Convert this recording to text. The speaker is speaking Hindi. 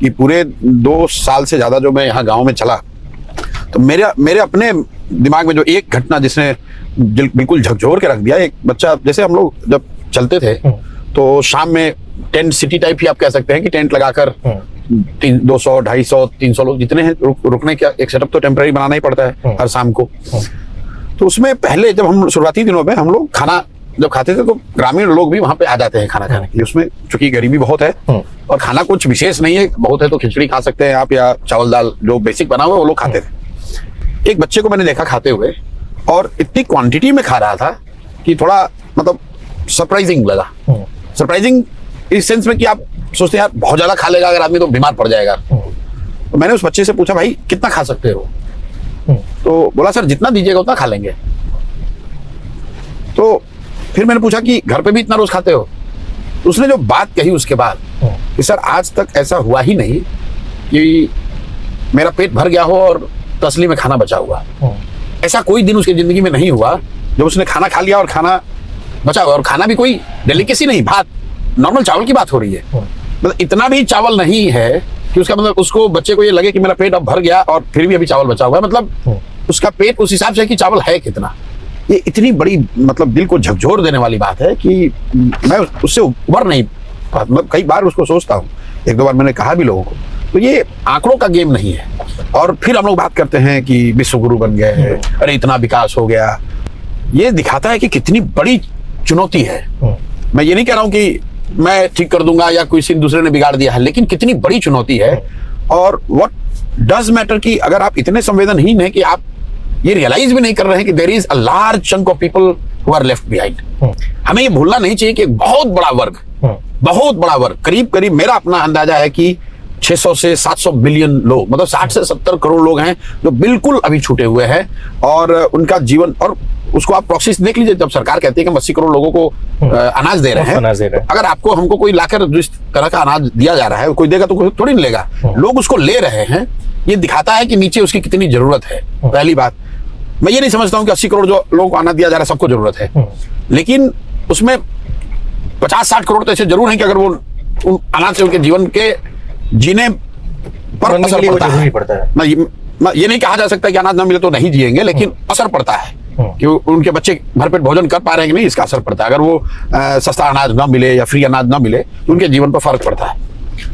कि पूरे 2 साल से ज्यादा जो मैं यहाँ गांव में चला, तो मेरे अपने दिमाग में जो एक घटना जिसने बिल्कुल झकझोर के रख दिया। एक बच्चा, जैसे हम लोग जब चलते थे तो शाम में टेंट सिटी टाइप ही आप कह सकते हैं कि टेंट लगाकर 200, 250, 300 लोग जितने हैं रुकने का एक सेटअप तो टेम्पररी बनाना ही पड़ता है हर शाम को। तो उसमें पहले जब हम शुरुआती दिनों में हम लोग खाना जब खाते थे तो ग्रामीण लोग भी वहां पे आ जाते हैं खाना खाने के लिए। उसमें चूंकि गरीबी बहुत है और खाना कुछ विशेष नहीं है, बहुत है तो खिचड़ी खा सकते हैं आप या चावल दाल जो बेसिक बना हुआ है वो लोग खाते थे। एक बच्चे को मैंने देखा खाते हुए और इतनी क्वांटिटी में खा रहा था कि थोड़ा मतलब सरप्राइजिंग लगा। सरप्राइजिंग इस सेंस में कि आप सोचते हैं यार बहुत ज्यादा खा लेगा अगर आदमी तो बीमार पड़ जाएगा। तो मैंने उस बच्चे से पूछा, भाई कितना खा सकते हो? तो बोला सर जितना दीजिएगा उतना खा लेंगे। तो फिर मैंने पूछा कि घर पे भी इतना रोज खाते हो? तो उसने जो बात कही उसके बाद कि सर आज तक ऐसा हुआ ही नहीं कि मेरा पेट भर गया हो और तसली में खाना बचा हुआ। ऐसा कोई दिन उसकी जिंदगी में नहीं हुआ जब उसने खाना खा लिया और खाना बचा हुआ, और खाना भी कोई डेलिकेसी नहीं, भात नॉर्मल चावल की बात हो रही है। मतलब इतना भी चावल नहीं है कि उसका मतलब उसको बच्चे को ये लगे कि मेरा पेट अब भर गया और फिर भी अभी चावल बचा हुआ है। मतलब उसका पेट उस हिसाब से कि चावल है कितना। ये इतनी बड़ी मतलब दिल को झकझोर देने वाली बात है कि मैं उससे उबर नहीं, मतलब कई बार उसको सोचता हूँ, 1-2 बार मैंने कहा भी लोगों को। तो ये आंकड़ों का गेम नहीं है। और फिर हम लोग बात करते हैं कि विश्व गुरु बन गए, अरे इतना विकास हो गया। ये दिखाता है कि कितनी बड़ी चुनौती है। मैं ये नहीं कह रहा हूँ कि मैं ठीक कर दूंगा या किसी दूसरे ने बिगाड़ दिया है, लेकिन कितनी बड़ी चुनौती है। और व्हाट डज मैटर कि अगर आप इतने संवेदनहीन हैं कि आप ये रियलाइज भी नहीं कर रहे हैं कि there is a large chunk of people who are left behind. हमें ये भूलना नहीं चाहिए कि बहुत बड़ा वर्ग करीब करीब मेरा अपना अंदाजा है कि 600 से 700 मिलियन लोग, मतलब 60 से 70 करोड़ लोग हैं जो बिल्कुल अभी छूटे हुए हैं। और उनका जीवन, और उसको आप प्रोसेस देख लीजिए, जब सरकार कहती है कि हम 80 करोड़ लोगों को अनाज दे रहे हैं, अगर आपको हमको कोई लाकर जिस तरह का अनाज दिया जा रहा है, कोई देगा तो कोई थोड़ी नहीं लेगा, लोग उसको ले रहे हैं। ये दिखाता है कि नीचे उसकी कितनी जरूरत है। पहली बात, मैं ये नहीं समझता हूँ कि 80 करोड़ जो लोगों को अनाज दिया जा रहा है सबको जरूरत है, लेकिन उसमें 50-60 करोड़ तो ऐसे जरूर हैं कि अगर वो उन अनाज से उनके जीवन के जीने पर असर पड़ता है। मैं ये नहीं कहा जा सकता कि अनाज ना मिले तो नहीं जिएंगे, लेकिन असर पड़ता है कि उनके बच्चे भरपेट भोजन कर पा रहे हैं कि नहीं, इसका असर पड़ता है। अगर वो सस्ता अनाज ना मिले या फ्री अनाज ना मिले तो उनके जीवन पर फर्क पड़ता है।